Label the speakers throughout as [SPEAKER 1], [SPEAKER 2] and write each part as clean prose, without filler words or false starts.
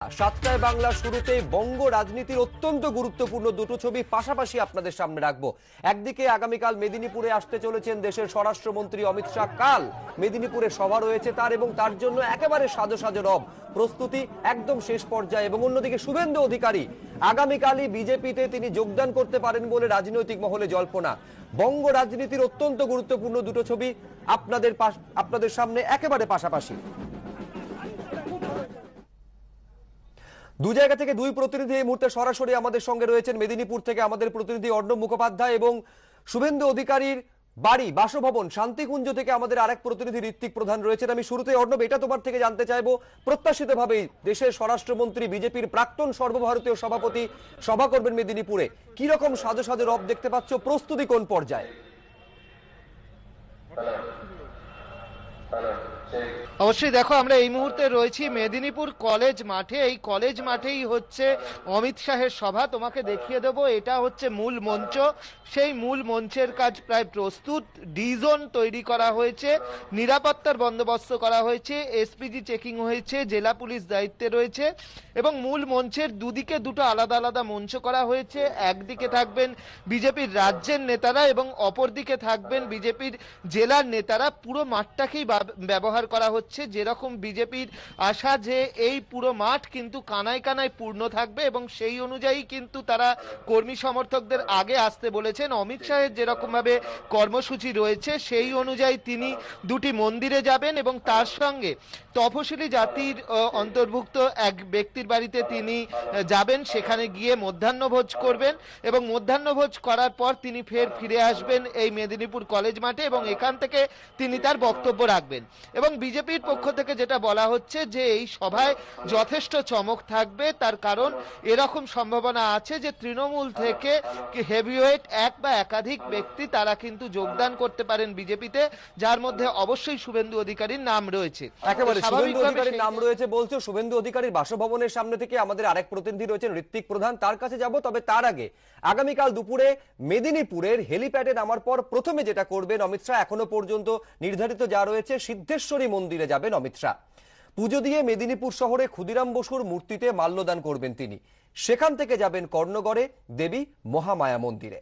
[SPEAKER 1] সাতটায় বাংলা শুরুতেই বঙ্গ রাজনীতির অত্যন্ত গুরুত্বপূর্ণ দুটো ছবি পাশাপাশি আপনাদের সামনে রাখবো। একদিকে আগামীকাল মেদিনীপুরে আসতে চলেছেন দেশের স্বরাষ্ট্রমন্ত্রী অমিত শাহ। কাল মেদিনীপুরে সভা রয়েছে তার, এবং তার জন্য একেবারে সাজো সাজো রব, প্রস্তুতি একদম শেষ পর্যায়ে। এবং অন্যদিকে শুভেন্দু অধিকারী আগামীকালই বিজেপিতে তিনি যোগদান করতে পারেন বলে রাজনৈতিক মহলে জল্পনা। বঙ্গ রাজনীতির অত্যন্ত গুরুত্বপূর্ণ দুটো ছবি আপনাদের সামনে একেবারে পাশাপাশি। দু জায়গা থেকে দুই প্রতিনিধি এই মুহূর্তে সরাসরি আমাদের সঙ্গে রয়েছেন। মেদিনীপুর থেকে আমাদের প্রতিনিধি অর্ণব মুখোপাধ্যায় এবং শুভেন্দু অধিকারীর বাড়ি বাসভবন শান্তিকুঞ্জ থেকে আমাদের আরেক প্রতিনিধি ঋত্বিক প্রধান রয়েছেন। আমি শুরুতে অর্ণব এটা তোমার থেকে জানতে চাইবো, প্রত্যাশিতভাবেই দেশের স্বরাষ্ট্রমন্ত্রী বিজেপির প্রাক্তন সর্বভারতীয় সভাপতি সভা করবেন মেদিনীপুরে, কি রকম সাজো সাজো রব দেখতে পাচ্ছ, প্রস্তুতি কোন পর্যায়ে?
[SPEAKER 2] অবশ্যই দেখো, আমরা এই মুহূর্তে রয়েছি মেদিনীপুর কলেজ মাঠে। এই কলেজ মাঠেই হচ্ছে অমিত শাহের সভা। তোমাকে দেখিয়ে দেবো, এটা হচ্ছে মূল মঞ্চ। সেই মূল মঞ্চের কাজ প্রায় প্রস্তুত। ডিজোন তৈরি করা হয়েছে, নিরাপত্তার বন্দোবস্ত করা হয়েছে, এসপিজি চেকিং হয়েছে, জেলা পুলিশ দায়িত্বে রয়েছে এবং মূল মঞ্চের দুদিকে দুটো আলাদা আলাদা মঞ্চ করা হয়েছে। একদিকে থাকবেন বিজেপির রাজ্যের নেতারা এবং অপরদিকে থাকবেন বিজেপির জেলার নেতারা। পুরো মাঠটাকেই ব্যবহার করা হচ্ছে, যেরকম বিজেপির আশা যে এই পুরো মাঠ কিন্তু কানায় কানায় পূর্ণ থাকবে এবং সেই অনুযায়ী কিন্তু তারা কর্মী সমর্থকদের আগে আসতে বলেছেন। অমিত শাহের যেরকম ভাবে কর্মসূচি রয়েছে সেই অনুযায়ী তিনি দুটি মন্দিরে যাবেন এবং তার সঙ্গে তফসিলি জাতির অন্তর্ভুক্ত এক ব্যক্তির বাড়িতে তিনি যাবেন, সেখানে গিয়ে মধ্যাহ্নভোজ করবেন এবং মধ্যাহ্নভোজ করার পর তিনি ফিরে আসবেন এই মেদিনীপুর কলেজ মাঠে এবং এখান থেকে তিনি তার বক্তব্য রাখবেন। এবং বিজেপির পক্ষ থেকে যেটা বলা হচ্ছে যে এই সভায় যথেষ্ট চমক থাকবে, তার কারণ এরকম সম্ভাবনা আছে যে তৃণমূল থেকে হেভিওয়েট এক বা একাধিক ব্যক্তি তারা কিন্তু যোগদান করতে পারেন বিজেপিতে, যার মধ্যে অবশ্যই শুভেন্দু অধিকারীর নাম রয়েছে।
[SPEAKER 1] একেবারে শুভেন্দু অধিকারীর নাম রয়েছে বলছো। শুভেন্দু অধিকারীর বাসভবনের সামনে থেকে আমাদের আরেক প্রতিনিধি রয়েছেন ঋত্বিক প্রধান, তার কাছে যাব। তবে তার আগে আগামীকাল দুপুরে মেদিনীপুরের হেলিপ্যাডে নামার পর প্রথমে যেটা করবেন অমিত শাহ, এখনো পর্যন্ত নির্ধারিত যা রয়েছে, সিদ্ধেশ্বরী মন্দিরে যাবেন অমিত শাহ। পুজো দিয়ে মেদিনীপুর শহরে ক্ষুদিরাম বসুর মূর্তিতে মাল্যদান করবেন তিনি। সেখান থেকে যাবেন কর্ণগড়ে দেবী মহামায়া মন্দিরে।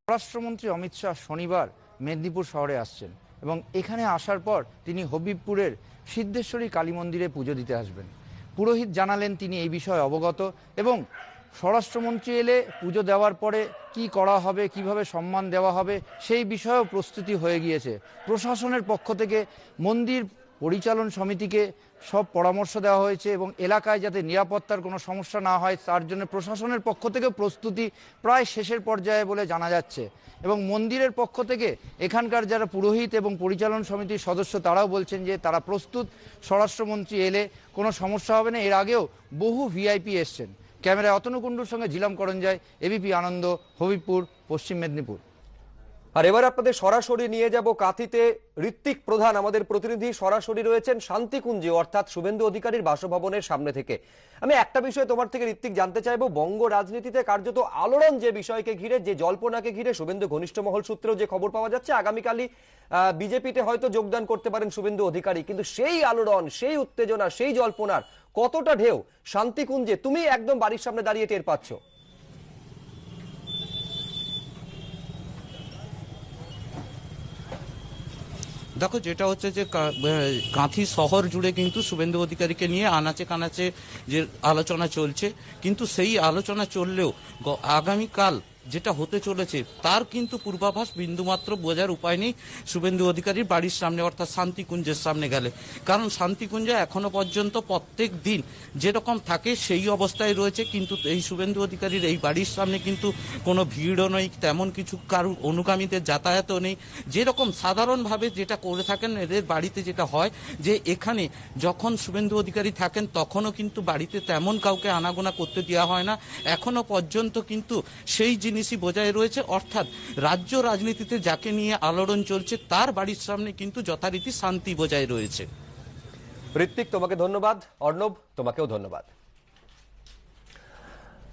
[SPEAKER 3] স্বরাষ্ট্রমন্ত্রী অমিত শাহ শনিবার মেদিনীপুর শহরে আসছেন এবং এখানে আসার পর তিনি হবিবপুরের সিদ্ধেশ্বরী কালী মন্দিরে পুজো দিতে আসবেন। পুরোহিত জানালেন তিনি এই বিষয়ে অবগত এবং স্বরাষ্ট্রমন্ত্রী এলে পুজো দেওয়ার পরে কি করা হবে, কিভাবে সম্মান দেওয়া হবে সেই বিষয়েও প্রস্তুতি হয়ে গিয়েছে। প্রশাসনের পক্ষ থেকে মন্দির পরিচালন সমিতিকে সব পরামর্শ দেওয়া হয়েছে এবং এলাকায় যাতে নিরাপত্তার কোনো সমস্যা না হয় তার জন্য প্রশাসনের পক্ষ থেকে প্রস্তুতি প্রায় শেষের পর্যায়ে বলে জানা যাচ্ছে। এবং মন্দিরের পক্ষ থেকে এখানকার যারা পুরোহিত এবং পরিচালন সমিতির সদস্য তারাও বলছেন যে তারা প্রস্তুত, স্বরাষ্ট্রমন্ত্রী এলে কোনো সমস্যা হবে না। এর আগেও বহু ভিআইপি এসছেন। ক্যামেরায় অতনু কুণ্ডুর সঙ্গে জিলাম করঞ্জয়, এবিপি আনন্দ, হবিবপুর, পশ্চিম মেদিনীপুর।
[SPEAKER 1] আর এবার আপনাদের সরাসরি নিয়ে যাব কাঁথিতে। ঋত্বিক প্রধান আমাদের প্রতিনিধি সরাসরি রয়েছেন শান্তিকুঞ্জে, অর্থাৎ শুভেন্দু অধিকারীর বাসভবনের সামনে থেকে। আমি একটা বিষয় তোমার থেকে ঋত্বিক জানতে চাইবো, বঙ্গ রাজনীতিতে কার্যত আলোড়ন যে বিষয়কে ঘিরে, যে জল্পনাকে ঘিরে শুভেন্দু ঘনিষ্ঠ মহল সূত্রেও যে খবর পাওয়া যাচ্ছে আগামীকালই বিজেপিতে হয়তো যোগদান করতে পারেন শুভেন্দু অধিকারী, কিন্তু সেই আলোড়ন, সেই উত্তেজনা, সেই জল্পনার কতটা ঢেউ শান্তিকুঞ্জে তুমি একদম বাড়ির সামনে দাঁড়িয়ে টের পাচ্ছ?
[SPEAKER 4] দেখো, যেটা হচ্ছে যে কাঁথি শহর জুড়ে কিন্তু শুভেন্দু অধিকারীকে নিয়ে আনাচে কানাচে যে আলোচনা চলছে, কিন্তু সেই আলোচনা চললেও আগামীকাল যেটা হতে চলেছে তার কিন্তু পূর্বাভাস বিন্দুমাত্র বোঝার উপায় নেই শুভেন্দু অধিকারীর বাড়ির সামনে, অর্থাৎ শান্তিকুঞ্জের সামনে গেলে। কারণ শান্তিকুঞ্জে এখনো পর্যন্ত প্রত্যেক দিন যেরকম থাকে সেই অবস্থায় রয়েছে, কিন্তু এই শুভেন্দু অধিকারীর এই বাড়ির সামনে কিন্তু কোনো ভিড়ও নেই, তেমন কিছু কারুর অনুগামীদের যাতায়াতও নেই। যেরকম সাধারণভাবে যেটা করে থাকেন এদের বাড়িতে যেটা হয় যে এখানে যখন শুভেন্দু অধিকারী থাকেন তখনও কিন্তু বাড়িতে তেমন কাউকে আনাগোনা করতে দেওয়া হয় না। এখনো পর্যন্ত কিন্তু সেই জিনিসই বজায় রয়েছে, অর্থাৎ রাজ্য রাজনীতিতে যাকে নিয়ে আলোড়ন চলছে তার বাড়ির সামনে কিন্তু যথারীতি শান্তি বজায় রয়েছে।
[SPEAKER 1] ঋত্বিক, তোমাকে ধন্যবাদ। অর্ণব, তোমাকেও ধন্যবাদ।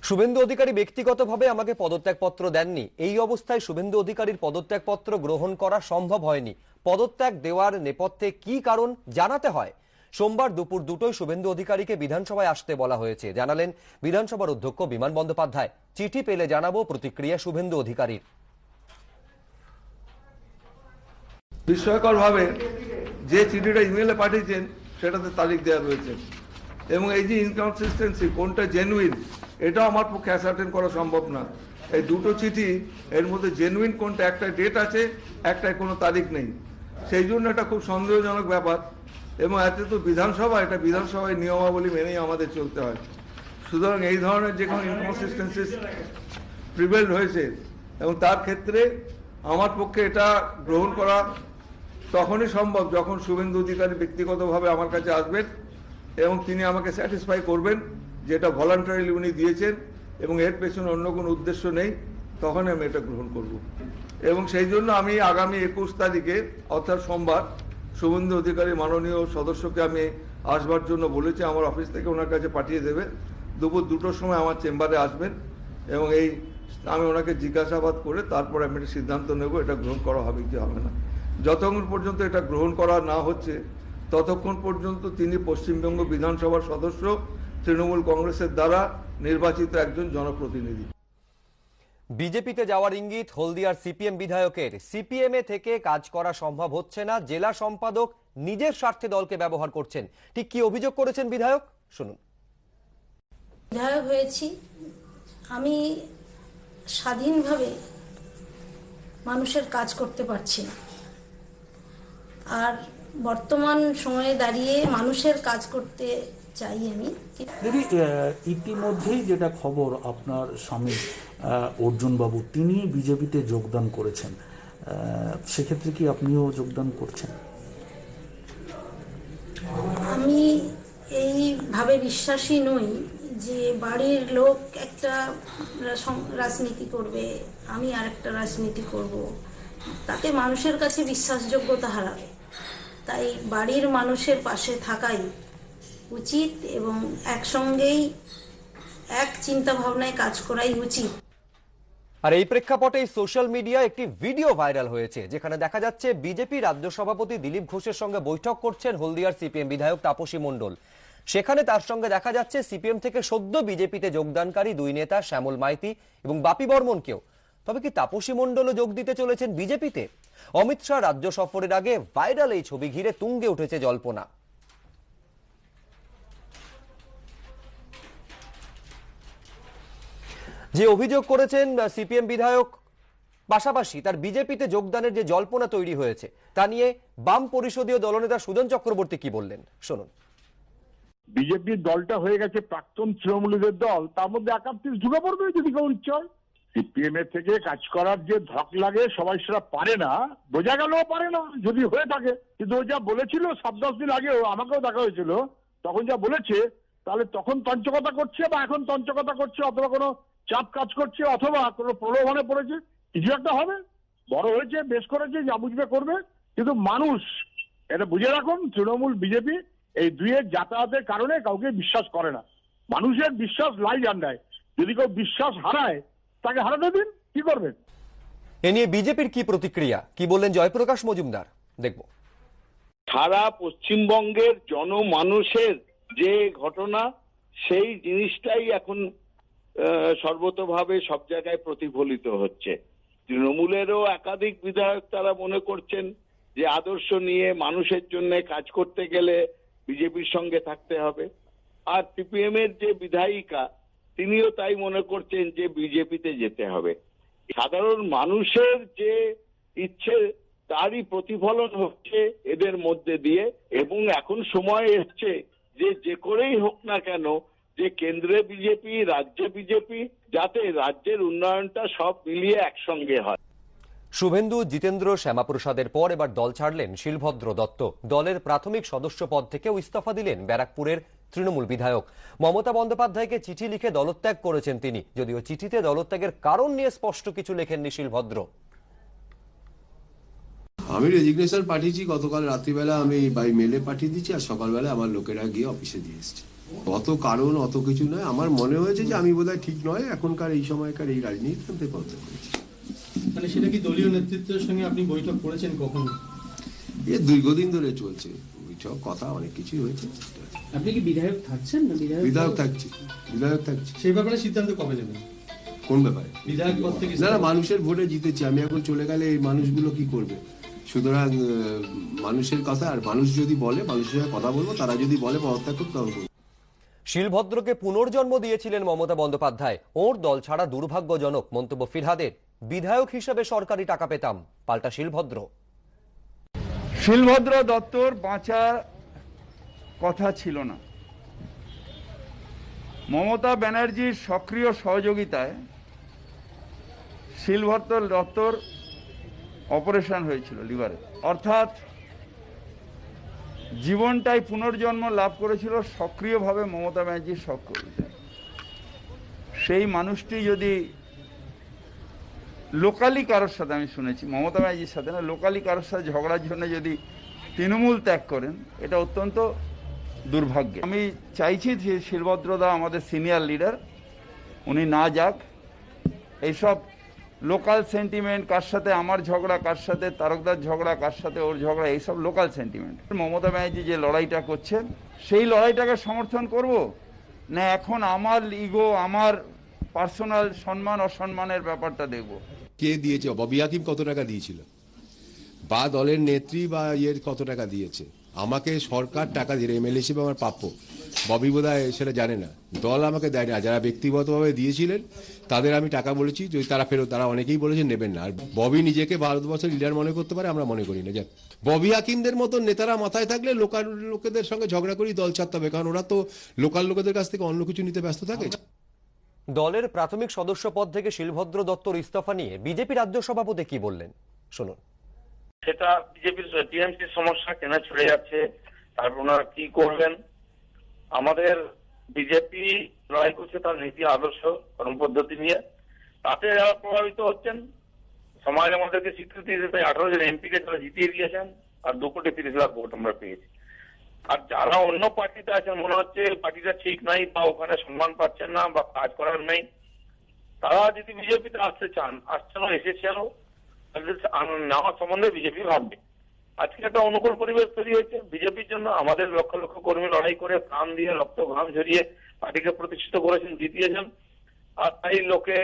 [SPEAKER 1] শুভেন্দু অধিকারী ব্যক্তিগতভাবে আমাকে পদত্যাগপত্র দেননি, এই অবস্থায় শুভেন্দু অধিকারীর পদত্যাগপত্র গ্রহণ করা সম্ভব হয়নি। পদত্যাগ দেওয়ার নেপথ্যে কি কারণ জানাতে হয় সোমবার দুপুর 2টোয় শুভেন্দু অধিকারীকে বিধানসভায় আসতে বলা হয়েছে, জানালেন বিধানসভার অধ্যক্ষ বিমান বন্দ্যোপাধ্যায়। চিঠি পেলে জানাবো, প্রতিক্রিয়া শুভেন্দু অধিকারীর।
[SPEAKER 5] বিস্ময়করভাবে যে চিঠিটা ইমেলে পাঠিয়েছেন সেটাতে তারিখ দেওয়া রয়েছে, এবং এই যে ইনকনসিস্টেন্সি, কোনটা জেনুইন এটাও আমার পক্ষে অ্যাসার্টেন করা সম্ভব না। এই দুটো চিঠি, এর মধ্যে জেনুইন কোনটা, একটা ডেট আছে, একটাই কোনো তারিখ নেই। সেই জন্য এটা খুব সন্দেহজনক ব্যাপার, এবং এতে তো বিধানসভা, এটা বিধানসভায় নিয়মাবলী মেনেই আমাদের চলতে হয়। সুতরাং এই ধরনের যে কোনো ইনকনসিস্টেন্সিস প্রিভেলড হয়েছে, এবং তার ক্ষেত্রে আমার পক্ষে এটা গ্রহণ করা তখনই সম্ভব যখন শুভেন্দু অধিকারী ব্যক্তিগতভাবে আমার কাছে আসবেন এবং তিনি আমাকে স্যাটিসফাই করবেন যে এটা ভলান্টারিলি উনি দিয়েছেন এবং এর পেছনে অন্য কোনো উদ্দেশ্য নেই, তখন আমি এটা গ্রহণ করব। এবং সেই জন্য আমি আগামী 21 তারিখে অর্থাৎ সোমবার শুভেন্দু অধিকারী মাননীয় সদস্যকে আমি আসবার জন্য বলেছি, আমার অফিস থেকে ওনার কাছে পাঠিয়ে দেবে। দুপুর 2টোর সময় আমার চেম্বারে আসবেন এবং আমি ওনাকে জিজ্ঞাসাবাদ করে তারপর আমি একটা সিদ্ধান্ত নেব এটা গ্রহণ করা হবে কি হবে না। যতক্ষণ পর্যন্ত এটা গ্রহণ করা না হচ্ছে ততক্ষণ পর্যন্ত তিনি পশ্চিমবঙ্গ বিধানসভার সদস্য, তৃণমূল কংগ্রেসের দ্বারা নির্বাচিত একজন জনপ্রতিনিধি।
[SPEAKER 1] বিজেপিতে যাওয়ার ইঙ্গিত হলদিয়ার সিপিএম বিধায়কের। সিপিএমএ থেকে কাজ করা সম্ভব হচ্ছে না, জেলা সম্পাদক নিজের স্বার্থে দলকে ব্যবহার করছেন। ঠিক কি অভিযোগ করেছেন বিধায়ক, শুনুন।
[SPEAKER 6] বিধায়ক হয়েছি, আমি স্বাধীনভাবে মানুষের কাজ করতে পারছি না, আর বর্তমান সময়ে দাঁড়িয়ে মানুষের কাজ করতে চাই আমি।
[SPEAKER 7] দিদি, ইতিমধ্যেই যেটা খবর, আপনার স্বামী অর্জুনবাবু তিনি বিজেপিতে যোগদান করেছেন, সেক্ষেত্রে কি আপনিও যোগদান করছেন?
[SPEAKER 6] আমি এইভাবে বিশ্বাসী নই যে বাড়ির লোক একটা রাজনীতি করবে, আমি আরেকটা রাজনীতি করব, তাতে মানুষের কাছে বিশ্বাসযোগ্যতা হারাবে। তাই বাড়ির মানুষের পাশে থাকাই উচিত এবং একসঙ্গেই এক চিন্তা ভাবনায় কাজ করাই উচিত।
[SPEAKER 1] আর এই প্রেক্ষাপটে সোশ্যাল মিডিয়ায় একটি ভিডিও ভাইরাল হয়েছে, যেখানে দেখা যাচ্ছে বিজেপি রাজ্য সভাপতি দিলীপ ঘোষের সঙ্গে বৈঠক করছেন হলদিয়ার সিপিএম বিধায়ক তাপসী মণ্ডল। সেখানে তার সঙ্গে দেখা যাচ্ছে সিপিএম থেকে সদ্য বিজেপিতে যোগদানকারী দুই নেতা শ্যামল মাইতি এবং বাপি বর্মনকেও। তবে কি তাপসী মণ্ডলও যোগ দিতে চলেছেন বিজেপিতে? অমিত শাহ রাজ্য সফরের আগে ভাইরাল এই ছবি ঘিরে তুঙ্গে উঠেছে জল্পনা। যে অভিযোগ করেছেন সিপিএম বিধায়ক, পাশাপাশি তার বিজেপিতে যোগদানের যে জল্পনা তৈরি হয়েছে তা নিয়ে বাম পরিষদীয় দলনেতা সুজন চক্রবর্তী কি বললেন, শুনুন।
[SPEAKER 8] বিজেপির দলটা হয়ে গেছে প্রাক্তন তৃণমূলীদের দল, তার মধ্যে একাত্রিশ ঢুকে পড়বে যদি কেউ ইচ্ছা হয়। সিপিএম এর থেকে কাজ করার যে ধক লাগে সবাই সেটা পারে না, বোঝা গেলেও পারে না যদি হয়ে থাকে। কিন্তু ও যা বলেছিল 7-10 দিন আগেও আমাকেও দেখা হয়েছিল, তখন যা বলেছে, তাহলে তখন তঞ্চকতা করছে বা এখন তঞ্চকতা করছে, অথবা কোনো চাপ কাজ করছে, অথবা কোনো প্রলোভনে পড়েছে, কিছু একটা হবে। বড় হয়েছে, বেশ করেছে, যা বুঝবে করবে। কিন্তু মানুষ এটা বুঝে রাখুন, তৃণমূল বিজেপি এই দুইয়ের যাতায়াতের কারণে কাউকে বিশ্বাস করে না। মানুষের বিশ্বাস লাই জান্ডায়, যদি কেউ বিশ্বাস হারায় তাকে হারাতে দিন, কি করবেন?
[SPEAKER 1] এ নিয়ে বিজেপির কি প্রতিক্রিয়া, কি বললেন জয়প্রকাশ মজুমদার, দেখব।
[SPEAKER 9] সারা পশ্চিমবঙ্গের জনমানুষের যে ঘটনা, সেই জিনিসটাই এখন সর্বতোভাবে সব জায়গায় প্রতিফলিত হচ্ছে। তৃণমূলেরও একাধিক বিধায়ক তারা মনে করছেন যে আদর্শ নিয়ে মানুষের জন্য কাজ করতে গেলে বিজেপির সঙ্গে থাকতে হবে, আর সিপিএম এর যে বিধায়িকা তিনিও তাই মনে করছেন যে বিজেপিতে যেতে হবে। সাধারণ মানুষের যে ইচ্ছে তারই প্রতিফলন হচ্ছে এদের মধ্যে দিয়ে, এবং এখন সময় এসছে যে করেই হোক না কেন, যে কেন্দ্রে বিজেপি, রাজ্যে বিজেপি, যাতে রাজ্যের উন্নয়নটা সব মিলিয়ে একসঙ্গে হয়।
[SPEAKER 1] শুভেন্দু, জিতেন্দ্র, শ্যামাপ্রসাদের পর এবার দল ছাড়লেন শিলভদ্র দত্ত। দলের প্রাথমিক সদস্য পদ থেকেও ইস্তফা দিলেন ব্যারাকপুরের তৃণমূল বিধায়ক। মমতা বন্দ্যোপাধ্যায়কে চিঠি লিখে দলত্যাগ করেছেন তিনি, যদিও চিঠিতে দলত্যাগের কারণ নিয়ে স্পষ্ট কিছু লেখেননি শিলভদ্র।
[SPEAKER 10] আমি রেজিগনেশন পাঠিয়েছি গতকাল রাত্রিবেলা, আমি বাই মেলে পাঠিয়ে দিচ্ছি, আর সকালবেলা আমার লোকেরা গিয়ে অফিসে দিয়ে এসছে। অত কারণ অত কিছু নয়, আমার মনে হয়েছে যে আমি বোধহয় ঠিক নয় এখনকার এই সময়কার এই রাজনীতি পদত্যাগ করেছি।
[SPEAKER 11] মানে সেটা কি দলীয় নেতৃত্বের সঙ্গে আপনি বৈঠক করেছেন কখন?
[SPEAKER 10] দীর্ঘদিন ধরে চলছে কিছু কথা অনেক কিছুই হয়েছে।
[SPEAKER 11] আপনি কি বিধায়ক থাকছেন না
[SPEAKER 10] বিধায়ক থাকছি।
[SPEAKER 11] সেই ব্যাপারে সিদ্ধান্ত কবে নেবেন?
[SPEAKER 10] কোন ব্যাপারে?
[SPEAKER 11] বিধায়ক পদ থেকে
[SPEAKER 10] না, মানুষের ভোটে জিতেছি আমি, এখন চলে গেলে এই মানুষগুলো কি করবে? সুতরাং মানুষের কথা, আর মানুষ যদি বলে, মানুষের সঙ্গে কথা বলবো, তারা যদি বলে পদত্যাগ করতে, তখন করবো।
[SPEAKER 1] শিলভদ্রকে পুনর্জন্ম দিয়েছিলেন মমতা বন্দ্যোপাধ্যায়। ওর দল ছাড়া দুর্ভাগ্যজনক মন্তব্য ফিরহাদের। বিধায়ক হিসেবে সরকারি টাকা পেতাম, পাল্টা শিলভদ্র।
[SPEAKER 12] শিলভদ্র দত্তর বাঁচার কথা ছিল না। মমতা ব্যানার্জির সক্রিয় সহযোগিতায় শিলভদ্র দত্তর অপারেশন হয়েছিল লিভারে, অর্থাৎ জীবনটাই পুনর্জন্ম লাভ করেছিল সক্রিয়ভাবে মমতা ব্যানার্জির সক্রিয়তায়। সেই মানুষটি যদি লোকালি কারোর সাথে, আমি শুনেছি মমতা ব্যানার্জির সাথে না, লোকালি কারোর সাথে ঝগড়ার জন্য যদি তৃণমূল ত্যাগ করেন, এটা অত্যন্ত দুর্ভাগ্য। আমি চাইছি যে শিলভদ্রদা আমাদের সিনিয়র লিডার, উনি না যাক। এইসব লোকাল সেন্টিমেন্ট, কার সাথে আমার ঝগড়া, কার সাথে তারকদার ঝগড়া, কার সাথে ওর ঝগড়া, এইসব লোকাল সেন্টিমেন্ট। মমতা ব্যানার্জি যে লড়াইটা করছেন, সেই লড়াইটাকে সমর্থন করব না এখন আমার ইগো, আমার পার্সোনাল সম্মান অসম্মানের ব্যাপারটা দেখব?
[SPEAKER 10] কে দিয়েছে? ববি হাকিম কত টাকা দিয়েছিল, বা দলের নেত্রী বা ইয়ের কত টাকা দিয়েছে? আমাকে সরকার টাকা দিয়ে, এমএলএ হিসেবে আমার প্রাপ্য। ববি বোধহয় সেটা জানে না, দল আমাকে দেয় না। যারা ব্যক্তিগতভাবে দিয়েছিলেন তাদের আমি টাকা বলেছি, যদি তারা ফেরত, তারা অনেকেই বলেছেন নেবেন না। আর ববি নিজেকে ভারতবর্ষের লিডার মনে করতে পারে, আমরা মনে করি না। যাক, ববি হাকিমদের মতন নেতারা মাথায় থাকলে লোকাল লোকেদের সঙ্গে ঝগড়া করি দল ছাড়তে হবে, কারণ ওরা তো লোকাল লোকেদের কাছ থেকে অন্য কিছু নিতে ব্যস্ত থাকে।
[SPEAKER 1] দলের প্রাথমিক সদস্য পদ থেকে শিলভদ্র দত্তর ইস্তফা নিয়ে বিজেপি রাজ্য সভাপতি কি বললেন, শুনুন।
[SPEAKER 9] সেটা বিজেপির টিএমসির সমস্যা, কেন ছড়ে যাচ্ছে, তারপর ওনারা কি করবেন। আমাদের বিজেপি লড়াই করছে তার নীতি আদর্শ কর্ম পদ্ধতি নিয়ে, তাতে যারা প্রভাবিত হচ্ছেন, সমাজ আমাদেরকে স্বীকৃতি দিতে 18 জন এমপিকে তারা জিতিয়ে দিয়েছেন, আর 2,30,00,000 ভোট আমরা পেয়েছি। আর যারা অন্য পার্টিতে আছেন, মনে হচ্ছে পার্টিটা ঠিক নাই বা ওখানে সম্মান পাচ্ছেন না বা কাজ করার নেই, তারা যদি বিজেপিতে আসতে চান, আসছেন, এসেছেন, নেওয়ার সম্বন্ধে বিজেপি ভাববে। আজকে একটা অনুকূল পরিবেশ তৈরি হয়েছে বিজেপির জন্য। আমাদের লক্ষ লক্ষ কর্মী লড়াই করে প্রাণ দিয়ে রক্ত ঘাম ঝরিয়ে পার্টিকে প্রতিষ্ঠিত করেছেন, জিতিয়েছেন, আর তাই লোকে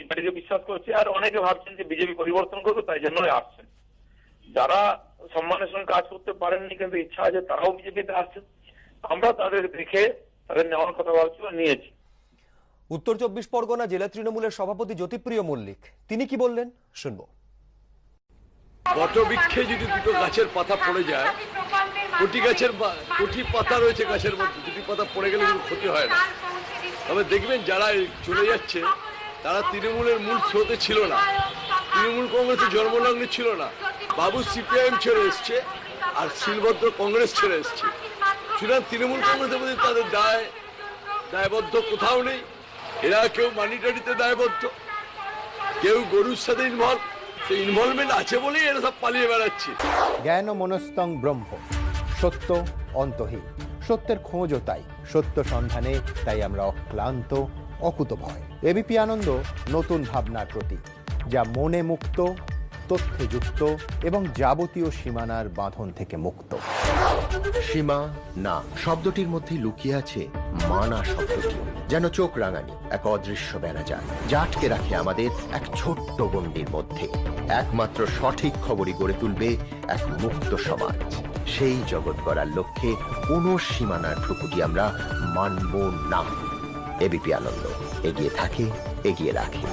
[SPEAKER 9] পার্টিকে বিশ্বাস করছে। আর অনেকে ভাবছেন যে বিজেপি পরিবর্তন করবে, তাই জন্যই আসছেন। যারা সম্মানের সঙ্গে কাজ করতে পারেননি কিন্তু ইচ্ছা আছে, তারাও বিজেপিতে আসছেন। আমরা তাদের দেখে তাদের নেওয়ার কথা ভাবছি, নিয়েছি।
[SPEAKER 1] উত্তর 24 পরগনা জেলা তৃণমূলের সভাপতি জ্যোতিপ্রিয় মল্লিক, তিনি কি বললেন, শুনবো।
[SPEAKER 13] বটবৃক্ষে যদি দুটো গাছের পাতা পড়ে যায়, কোটি পাতা রয়েছে গাছের মধ্যে, দুটি পাতা পড়ে গেলে কোনো ক্ষতি হয় না। তবে দেখবেন যারা চলে যাচ্ছে তারা তৃণমূলের মূল স্রোতে ছিল না, তৃণমূল কংগ্রেসের জন্মলগ্নে ছিল না। বাবু সিপিআইএম ছেড়ে এসছে, আর শিলভদ্র কংগ্রেস ছেড়ে এসছে। সুতরাং তৃণমূল কংগ্রেসের মধ্যে তাদের দায়বদ্ধ কোথাও নেই। এরা কেউ মানিটারিতে দায়বদ্ধ, কেউ গরুর সাথে ইনভলভমেন্ট আছে বলেই এরা সব পালিয়ে বেড়াচ্ছে।
[SPEAKER 14] জ্ঞান মনস্তং ব্রহ্ম, সত্য অন্তহীন, সত্যের খোঁজও তাই, সত্য সন্ধানে তাই আমরা অক্লান্ত, অকুতভয়। এবিপি আনন্দ নতুন ভাবনার প্রতীক, যা মনে মুক্ত, তথ্যে যুক্ত এবং যাবতীয় সীমানার বাঁধন থেকে মুক্ত। সীমা না শব্দটির মধ্যে লুকিয়ে আছে মানা শব্দটি, যেন চোখ রাঙানি এক অদৃশ্য বেড়াজাল, যা আটকে রাখে আমাদের এক ছোট্ট গণ্ডির মধ্যে। একমাত্র সঠিক খবরই গড়ে তুলবে এক মুক্ত সমাজ। সেই জগৎ গড়ার লক্ষ্যে কোনো সীমানার ঠুকুটি আমরা মানব না। এবিপি আনন্দ এগিয়ে থাকে, এগিয়ে রাখে।